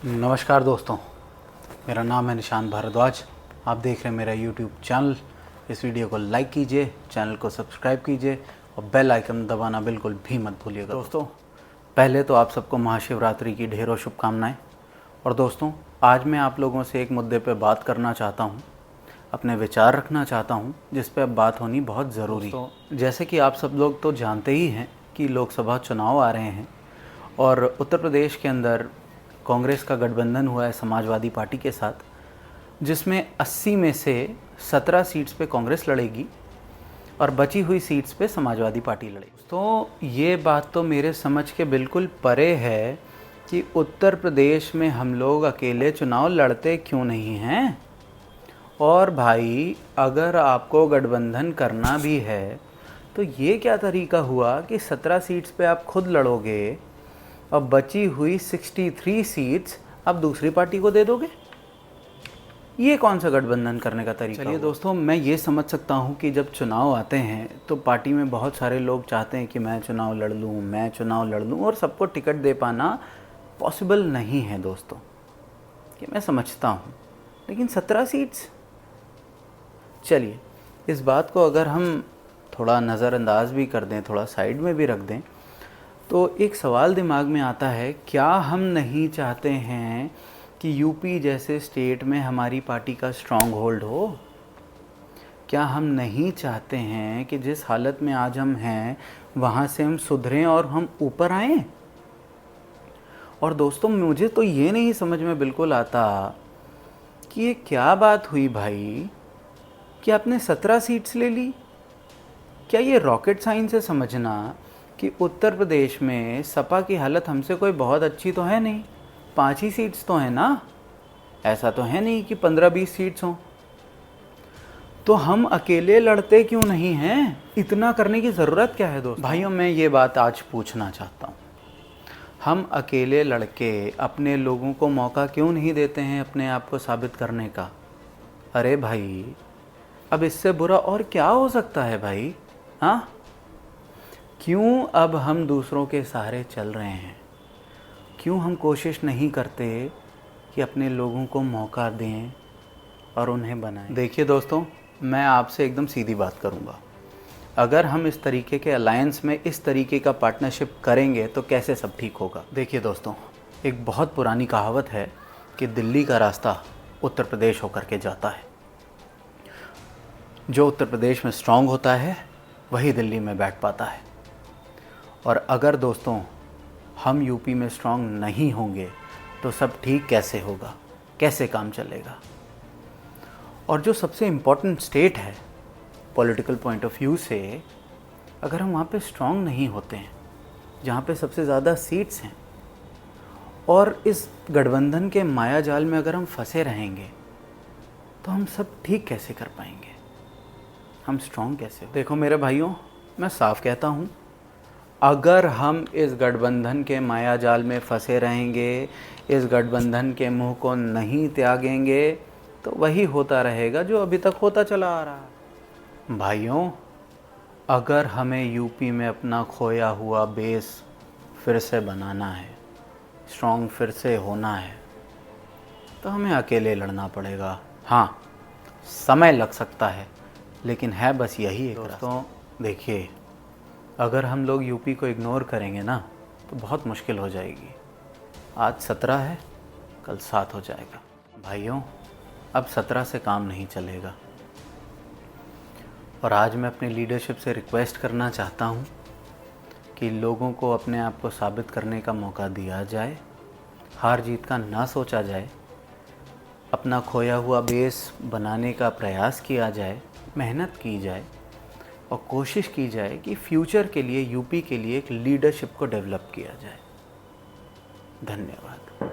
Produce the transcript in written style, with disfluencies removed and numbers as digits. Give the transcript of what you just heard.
नमस्कार दोस्तों, मेरा नाम है निशान भारद्वाज। आप देख रहे हैं मेरा यूट्यूब चैनल। इस वीडियो को लाइक कीजिए, चैनल को सब्सक्राइब कीजिए और बेल आइकन दबाना बिल्कुल भी मत भूलिएगा। दोस्तों, पहले तो आप सबको महाशिवरात्रि की ढेरों शुभकामनाएं। और दोस्तों, आज मैं आप लोगों से एक मुद्दे पर बात करना चाहता हूँ, अपने विचार रखना चाहता हूँ, जिस पर अब बात होनी बहुत ज़रूरी है। जैसे कि आप सब लोग तो जानते ही हैं कि लोकसभा चुनाव आ रहे हैं और उत्तर प्रदेश के अंदर कांग्रेस का गठबंधन हुआ है समाजवादी पार्टी के साथ, जिसमें 80 में से 17 सीट्स पे कांग्रेस लड़ेगी और बची हुई सीट्स पे समाजवादी पार्टी लड़ेगी। तो ये बात तो मेरे समझ के बिल्कुल परे है कि उत्तर प्रदेश में हम लोग अकेले चुनाव लड़ते क्यों नहीं हैं। और भाई, अगर आपको गठबंधन करना भी है तो ये क्या तरीका हुआ कि 17 सीट्स पे आप खुद लड़ोगे और बची हुई 63 सीट्स आप दूसरी पार्टी को दे दोगे? ये कौन सा गठबंधन करने का तरीका? चलिए दोस्तों, मैं ये समझ सकता हूँ कि जब चुनाव आते हैं तो पार्टी में बहुत सारे लोग चाहते हैं कि मैं चुनाव लड़ लूँ और सबको टिकट दे पाना पॉसिबल नहीं है दोस्तों, कि मैं समझता हूँ। लेकिन 17 सीट्स, चलिए इस बात को अगर हम थोड़ा नज़रअंदाज भी कर दें, थोड़ा साइड में भी रख दें, तो एक सवाल दिमाग में आता है, क्या हम नहीं चाहते हैं कि यूपी जैसे स्टेट में हमारी पार्टी का स्ट्रॉन्ग होल्ड हो? क्या हम नहीं चाहते हैं कि जिस हालत में आज हम हैं वहाँ से हम सुधरें और हम ऊपर आएं? और दोस्तों, मुझे तो ये नहीं समझ में बिल्कुल आता कि ये क्या बात हुई भाई कि आपने 17 सीट्स ले ली। क्या ये रॉकेट साइंस है समझना कि उत्तर प्रदेश में सपा की हालत हमसे कोई बहुत अच्छी तो है नहीं, 5 ही सीट्स तो हैं ना। ऐसा तो है नहीं कि 15-20 सीट्स हों। तो हम अकेले लड़ते क्यों नहीं हैं? इतना करने की ज़रूरत क्या है दोस्तों? भाइयों, मैं ये बात आज पूछना चाहता हूँ, हम अकेले लड़के अपने लोगों को मौका क्यों नहीं देते हैं अपने आप को साबित करने का? अरे भाई, अब इससे बुरा और क्या हो सकता है भाई? हाँ, क्यों अब हम दूसरों के सहारे चल रहे हैं? क्यों हम कोशिश नहीं करते कि अपने लोगों को मौका दें और उन्हें बनाएं? देखिए दोस्तों, मैं आपसे एकदम सीधी बात करूंगा, अगर हम इस तरीके के अलायंस में इस तरीके का पार्टनरशिप करेंगे तो कैसे सब ठीक होगा? देखिए दोस्तों, एक बहुत पुरानी कहावत है कि दिल्ली का रास्ता उत्तर प्रदेश होकर के जाता है। जो उत्तर प्रदेश में स्ट्रांग होता है वही दिल्ली में बैठ पाता है। और अगर दोस्तों हम यूपी में स्ट्रांग नहीं होंगे तो सब ठीक कैसे होगा, कैसे काम चलेगा? और जो सबसे इम्पोर्टेंट स्टेट है पॉलिटिकल पॉइंट ऑफ व्यू से, अगर हम वहाँ पे स्ट्रांग नहीं होते हैं, जहाँ पे सबसे ज़्यादा सीट्स हैं, और इस गठबंधन के माया जाल में अगर हम फंसे रहेंगे तो हम सब ठीक कैसे कर पाएंगे? हम स्ट्रांग कैसे? देखो मेरे भाइयों, मैं साफ कहता हूँ, अगर हम इस गठबंधन के माया जाल में फंसे रहेंगे, इस गठबंधन के मुंह को नहीं त्यागेंगे, तो वही होता रहेगा जो अभी तक होता चला आ रहा है। भाइयों, अगर हमें यूपी में अपना खोया हुआ बेस फिर से बनाना है, स्ट्रॉन्ग फिर से होना है, तो हमें अकेले लड़ना पड़ेगा। हाँ, समय लग सकता है, लेकिन है बस यही एक रास्ता। दोस्तों देखिए, अगर हम लोग यूपी को इग्नोर करेंगे ना तो बहुत मुश्किल हो जाएगी। आज 17 है, कल 7 हो जाएगा। भाइयों, अब 17 से काम नहीं चलेगा। और आज मैं अपनी लीडरशिप से रिक्वेस्ट करना चाहता हूँ कि लोगों को अपने आप को साबित करने का मौका दिया जाए, हार जीत का ना सोचा जाए, अपना खोया हुआ बेस बनाने का प्रयास किया जाए, मेहनत की जाए और कोशिश की जाए कि फ्यूचर के लिए, यूपी के लिए एक लीडरशिप को डेवलप किया जाए। धन्यवाद।